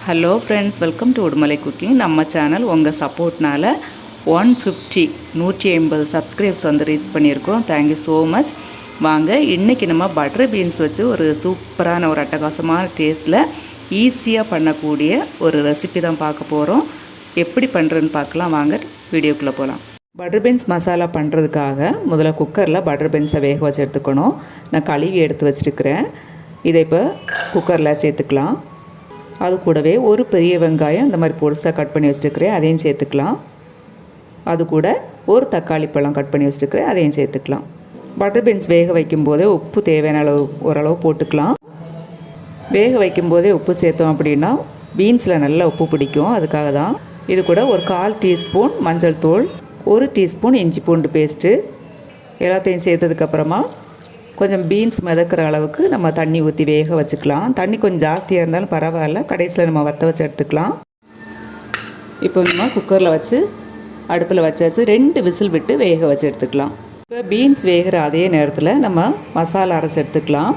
Hello friends, welcome to Udumalai cooking. நம்ம channel உங்கள் சப்போர்ட்னால் 150 subscribes வந்து ரீச் பண்ணியிருக்கோம். Thank you so much. வாங்க, இன்றைக்கி நம்ம பட்டர் பீன்ஸ் வச்சு ஒரு சூப்பரான ஒரு அட்டகாசமான டேஸ்ட்டில் ஈஸியாக பண்ணக்கூடிய ஒரு ரெசிபி தான் பார்க்க போகிறோம். எப்படி பண்ணுறதுன்னு பார்க்கலாம். வாங்க வீடியோக்குள்ளே போகலாம். பட்டர் பீன்ஸ் மசாலா பண்ணுறதுக்காக முதல்ல குக்கரில் பட்டர் பீன்ஸை வேக வச்சு எடுத்துக்கணும். நான் கழுவி எடுத்து வச்சுருக்கிறேன். இதை இப்போ குக்கரில் சேர்த்துக்கலாம். அது கூடவே ஒரு பெரிய வெங்காயம் இந்த மாதிரி பொடிசாக கட் பண்ணி வச்சுருக்கிறேன், அதையும் சேர்த்துக்கலாம். அது கூட ஒரு தக்காளி பழம் கட் பண்ணி வச்சுருக்கிறேன், அதையும் சேர்த்துக்கலாம். பட்டர் பீன்ஸ் வேக வைக்கும்போதே உப்பு தேவையான அளவு ஓரளவு போட்டுக்கலாம். வேக வைக்கும்போதே உப்பு சேர்த்தோம் அப்படின்னா பீன்ஸில் நல்லா உப்பு பிடிக்கும். அதுக்காக தான். இது கூட ஒரு 1/4 டீஸ்பூன் மஞ்சள் தூள், 1 டீஸ்பூன் இஞ்சி பூண்டு பேஸ்ட்டு எல்லாத்தையும் சேர்த்ததுக்கப்புறமா கொஞ்சம் பீன்ஸ் மிதக்கிற அளவுக்கு நம்ம தண்ணி ஊற்றி வேக வச்சுக்கலாம். தண்ணி கொஞ்சம் ஜாஸ்தியாக இருந்தாலும் பரவாயில்ல, கடைசியில் நம்ம வற்ற வச்சு எடுத்துக்கலாம். இப்போ நம்ம குக்கரில் வச்சு அடுப்பில் வச்சாச்சு. 2 விசில் விட்டு வேக வச்சு எடுத்துக்கலாம். இப்போ பீன்ஸ் வேகிற அதே நேரத்தில் நம்ம மசாலா அரைச்சி எடுத்துக்கலாம்.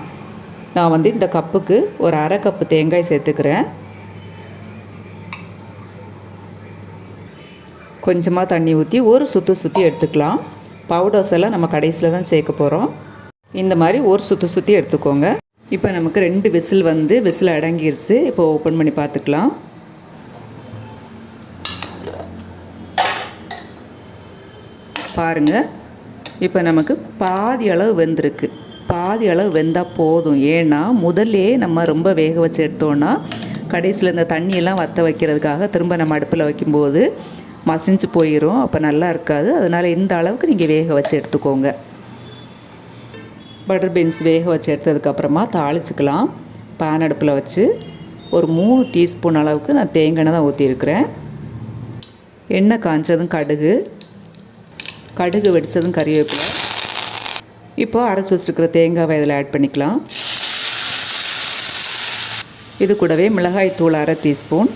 நான் வந்து இந்த கப்புக்கு ஒரு 1/2 கப்பு தேங்காய் சேர்த்துக்கிறேன். கொஞ்சமாக தண்ணி ஊற்றி ஒரு சுற்றி எடுத்துக்கலாம். பவுடர்ஸ் எல்லாம் நம்ம கடைசியில் தான் சேர்க்க போகிறோம். இந்த மாதிரி ஒரு சுற்றி எடுத்துக்கோங்க. இப்போ நமக்கு 2 விசில் அடங்கிருச்சு. இப்போ ஓப்பன் பண்ணி பார்த்துக்கலாம். பாருங்கள், இப்போ நமக்கு பாதி அளவு வெந்திருக்கு. பாதி அளவு வெந்தால் போதும். ஏன்னா முதல்லே நம்ம ரொம்ப வேக வச்சு எடுத்தோன்னா கடைசியில் இந்த தண்ணியெல்லாம் வற்ற வைக்கிறதுக்காக திரும்ப நம்ம அடுப்பில் வைக்கும்போது மசிஞ்சு போயிடும். அப்போ நல்லா இருக்காது. அதனால் இந்த அளவுக்கு நீங்கள் வேக வச்சு எடுத்துக்கோங்க. பட்டர் பீன்ஸ் வேக வச்சு எடுத்ததுக்கப்புறமா தாளிச்சுக்கலாம். பேன் அடுப்பில் வச்சு ஒரு 3 டீஸ்பூன் அளவுக்கு நான் தேங்காய் எண்ணெய் தான் ஊற்றிருக்கிறேன். எண்ணெய் காய்ச்சதும் கடுகு வெடித்ததும் கறிவேப்பிலை. இப்போ அரைச்சி வச்சுருக்கிற தேங்காவை இதில் ஆட் பண்ணிக்கலாம். இது கூடவே மிளகாய் தூள் 1/2 டீஸ்பூன்,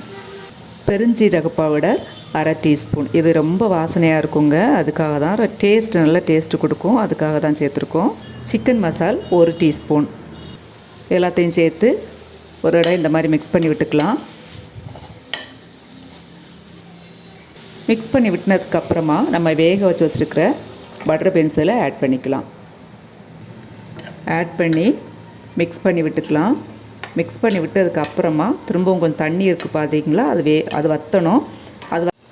பெருஞ்சீரக பவுடர் 1/2 டீஸ்பூன். இது ரொம்ப வாசனையாக இருக்குங்க. அதுக்காக தான் நல்ல டேஸ்ட்டு கொடுக்கும். அதுக்காக தான் சேர்த்துருக்கோம். சிக்கன் மசால் 1 டீஸ்பூன். எல்லாத்தையும் சேர்த்து ஒரு இடம் இந்த மாதிரி மிக்ஸ் பண்ணி விட்டுக்கலாம். மிக்ஸ் பண்ணி விட்டுனதுக்கப்புறமா நம்ம வேக வச்சு வச்சுருக்கிற பட்டர் பீன்ஸில் ஆட் பண்ணிக்கலாம். ஆட் பண்ணி மிக்ஸ் பண்ணி விட்டுக்கலாம். மிக்ஸ் பண்ணி விட்டதுக்கப்புறமா திரும்பவும் கொஞ்சம் தண்ணி இருக்குது பார்த்தீங்களா, அது வற்றணும்.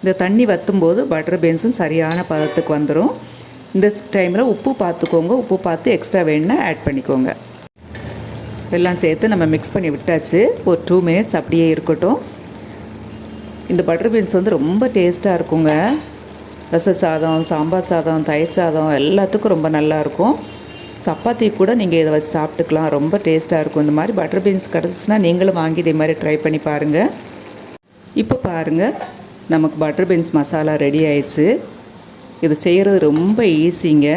இந்த தண்ணி வற்றும்போது பட்டர் பீன்ஸும் சரியான பதத்துக்கு வந்துடும். இந்த டைமில் உப்பு பார்த்துக்கோங்க. உப்பு பார்த்து எக்ஸ்ட்ரா வேணுன்னா ஆட் பண்ணிக்கோங்க. எல்லாம் சேர்த்து நம்ம மிக்ஸ் பண்ணி விட்டாச்சு. ஒரு 2 மினிட்ஸ் அப்படியே இருக்கட்டும். இந்த பட்டர் பீன்ஸ் வந்து ரொம்ப டேஸ்ட்டாக இருக்குங்க. ரச சாதம், சாம்பார் சாதம், தயிர் சாதம் எல்லாத்துக்கும் ரொம்ப நல்லாயிருக்கும். சப்பாத்தி கூட நீங்கள் இதை வச்சு சாப்பிட்டுக்கலாம். ரொம்ப டேஸ்ட்டாக இருக்கும். இந்த மாதிரி பட்டர் பீன்ஸ் கிடச்சின்னா நீங்களும் வாங்கி இதே மாதிரி ட்ரை பண்ணி பாருங்கள். இப்போ பாருங்கள், நமக்கு பட்டர் பீன்ஸ் மசாலா ரெடி ஆயிடுச்சு. இது செய்கிறது ரொம்ப ஈஸிங்க.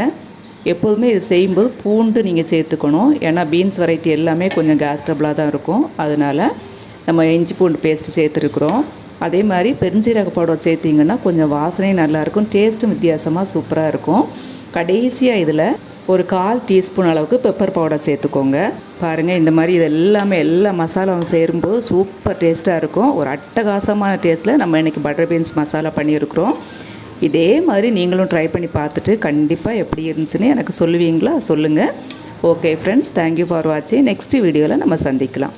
எப்போதுமே இது செய்யும்போது பூண்டு நீங்கள் சேர்த்துக்கணும். ஏன்னா பீன்ஸ் வெரைட்டி எல்லாமே கொஞ்சம் கேஸ்டபிளாக தான் இருக்கும். அதனால் நம்ம இஞ்சி பூண்டு பேஸ்ட்டு சேர்த்துருக்குறோம். அதே மாதிரி பெருஞ்சீரக பவுடர் சேர்த்திங்கன்னா கொஞ்சம் வாசனையும் நல்லாயிருக்கும். டேஸ்ட்டும் வித்தியாசமாக சூப்பராக இருக்கும். கடைசியாக இதில் ஒரு 1/4 டீஸ்பூன் அளவுக்கு பெப்பர் பவுடர் சேர்த்துக்கோங்க. பாருங்கள், இந்த மாதிரி இது எல்லா மசாலாவும் சேரும்போது சூப்பர் டேஸ்ட்டாக இருக்கும். ஒரு அட்டகாசமான டேஸ்ட்டில் நம்ம இன்றைக்கி பட்டர் பீன்ஸ் மசாலா பண்ணியிருக்கிறோம். இதே மாதிரி நீங்களும் ட்ரை பண்ணி பார்த்துட்டு கண்டிப்பாக எப்படி இருந்துச்சுன்னு எனக்கு சொல்லுவீங்களா? சொல்லுங்கள். ஓகே ஃப்ரெண்ட்ஸ், தேங்க்யூ ஃபார் வாட்சிங். நெக்ஸ்ட் வீடியோவில் நம்ம சந்திக்கலாம்.